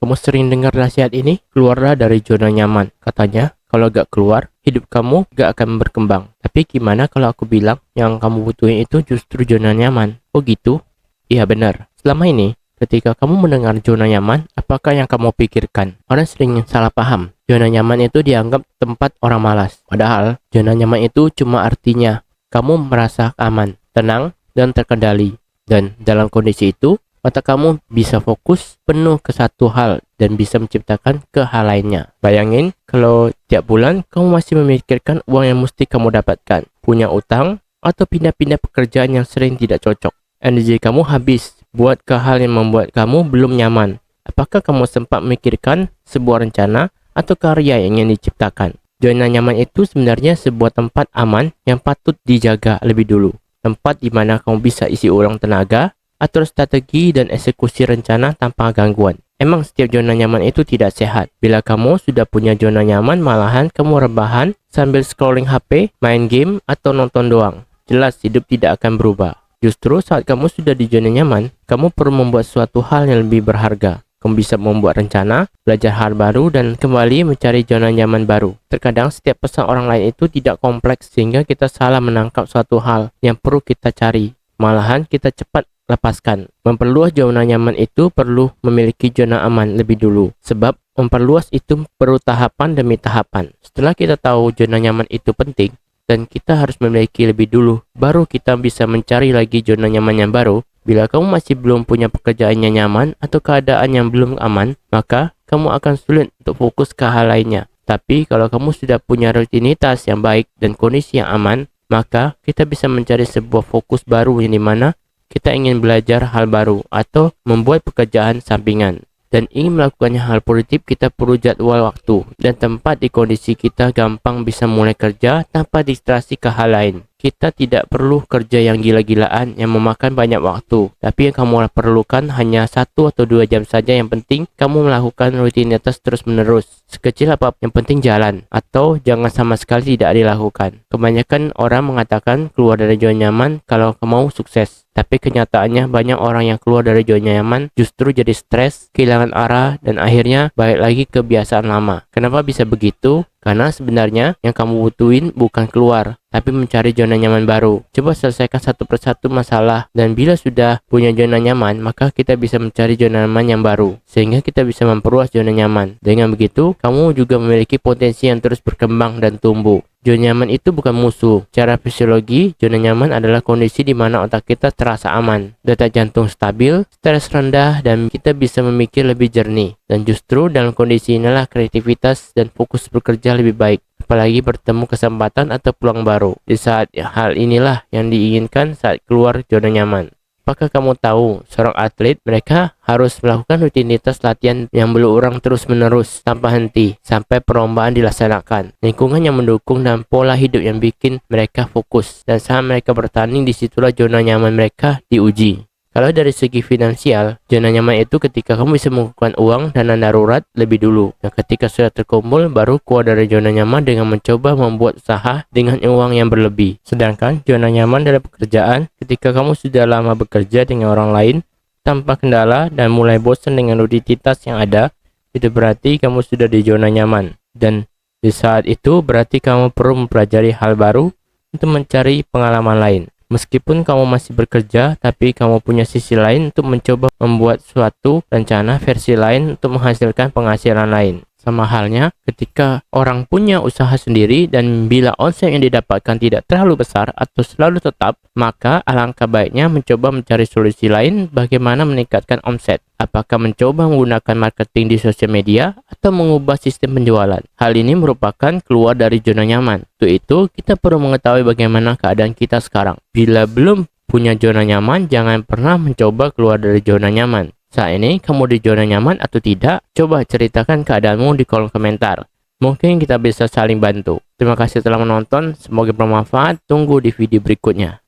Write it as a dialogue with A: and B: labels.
A: Kamu sering dengar nasihat ini? Keluarlah dari zona nyaman. Katanya, kalau gak keluar, hidup kamu gak akan berkembang. Tapi gimana kalau aku bilang yang kamu butuhin itu justru zona nyaman? Oh gitu? Iya benar. Selama ini, ketika kamu mendengar zona nyaman, apakah yang kamu pikirkan? Orang sering salah paham. Zona nyaman itu dianggap tempat orang malas. Padahal, zona nyaman itu cuma artinya kamu merasa aman, tenang, dan terkendali. Dan dalam kondisi itu, otak kamu bisa fokus penuh ke satu hal dan bisa menciptakan ke hal lainnya. Bayangin kalau tiap bulan kamu masih memikirkan uang yang mesti kamu dapatkan, punya utang, atau pindah-pindah pekerjaan yang sering tidak cocok. Energi kamu habis buat ke hal yang membuat kamu belum nyaman. Apakah kamu sempat memikirkan sebuah rencana atau karya yang ingin diciptakan? Zona nyaman itu sebenarnya sebuah tempat aman yang patut dijaga lebih dulu. Tempat di mana kamu bisa isi ulang tenaga, atur strategi dan eksekusi rencana tanpa gangguan. Emang setiap zona nyaman itu tidak sehat. Bila kamu sudah punya zona nyaman, malahan kamu rebahan sambil scrolling HP, main game, atau nonton doang. Jelas hidup tidak akan berubah. Justru saat kamu sudah di zona nyaman, kamu perlu membuat suatu hal yang lebih berharga. Kamu bisa membuat rencana, belajar hal baru, dan kembali mencari zona nyaman baru. Terkadang setiap pesan orang lain itu tidak kompleks sehingga kita salah menangkap suatu hal yang perlu kita cari. Malahan kita cepat lepaskan. Memperluas zona nyaman itu perlu memiliki zona aman lebih dulu. Sebab memperluas itu perlu tahapan demi tahapan. Setelah kita tahu zona nyaman itu penting, dan kita harus memiliki lebih dulu, baru kita bisa mencari lagi zona nyaman yang baru. Bila kamu masih belum punya pekerjaan yang nyaman atau keadaan yang belum aman, maka kamu akan sulit untuk fokus ke hal lainnya. Tapi kalau kamu sudah punya rutinitas yang baik dan kondisi yang aman, maka kita bisa mencari sebuah fokus baru yang dimana kita ingin belajar hal baru atau membuat pekerjaan sampingan. Dan ingin melakukannya hal produktif, kita perlu jadwal waktu dan tempat di kondisi kita gampang bisa mulai kerja tanpa distraksi ke hal lain. Kita tidak perlu kerja yang gila-gilaan yang memakan banyak waktu, tapi yang kamu perlukan hanya 1 atau 2 jam saja. Yang penting kamu melakukan rutinitas terus-menerus. Sekecil apa, yang penting jalan, atau jangan sama sekali tidak dilakukan. Kebanyakan orang mengatakan keluar dari zona nyaman kalau mau sukses. Tapi kenyataannya banyak orang yang keluar dari zona nyaman justru jadi stres, kehilangan arah, dan akhirnya balik lagi ke kebiasaan lama. Kenapa bisa begitu? Karena sebenarnya yang kamu butuhin bukan keluar, tapi mencari zona nyaman baru. Coba selesaikan satu persatu masalah, dan bila sudah punya zona nyaman, maka kita bisa mencari zona nyaman yang baru, sehingga kita bisa memperluas zona nyaman. Dengan begitu, kamu juga memiliki potensi yang terus berkembang dan tumbuh. Zona nyaman itu bukan musuh. Secara fisiologi, zona nyaman adalah kondisi di mana otak kita terasa aman, detak jantung stabil, stres rendah, dan kita bisa memikir lebih jernih. Dan justru dalam kondisi inilah kreativitas dan fokus bekerja lebih baik, apalagi bertemu kesempatan atau peluang baru. Di saat hal inilah yang diinginkan saat keluar zona nyaman. Apakah kamu tahu, seorang atlet mereka harus melakukan rutinitas latihan yang berulang terus-menerus tanpa henti sampai perlombaan dilaksanakan. Lingkungan yang mendukung dan pola hidup yang bikin mereka fokus, dan saat mereka bertanding disitulah zona nyaman mereka diuji. Kalau dari segi finansial, zona nyaman itu ketika kamu bisa mengumpulkan uang dana darurat lebih dulu. Dan ketika sudah terkumpul, baru keluar dari zona nyaman dengan mencoba membuat usaha dengan uang yang berlebih. Sedangkan zona nyaman dalam pekerjaan, ketika kamu sudah lama bekerja dengan orang lain tanpa kendala dan mulai bosan dengan rutinitas yang ada, itu berarti kamu sudah di zona nyaman. Dan di saat itu berarti kamu perlu mempelajari hal baru untuk mencari pengalaman lain. Meskipun kamu masih bekerja, tapi kamu punya sisi lain untuk mencoba membuat suatu rencana versi lain untuk menghasilkan penghasilan lain. Sama halnya ketika orang punya usaha sendiri dan bila omset yang didapatkan tidak terlalu besar atau selalu tetap, maka alangkah baiknya mencoba mencari solusi lain bagaimana meningkatkan omset. Apakah mencoba menggunakan marketing di sosial media atau mengubah sistem penjualan. Hal ini merupakan keluar dari zona nyaman. Untuk itu, kita perlu mengetahui bagaimana keadaan kita sekarang. Bila belum punya zona nyaman, jangan pernah mencoba keluar dari zona nyaman. Saat ini, kamu di zona nyaman atau tidak? Coba ceritakan keadaanmu di kolom komentar. Mungkin kita bisa saling bantu. Terima kasih telah menonton. Semoga bermanfaat. Tunggu di video berikutnya.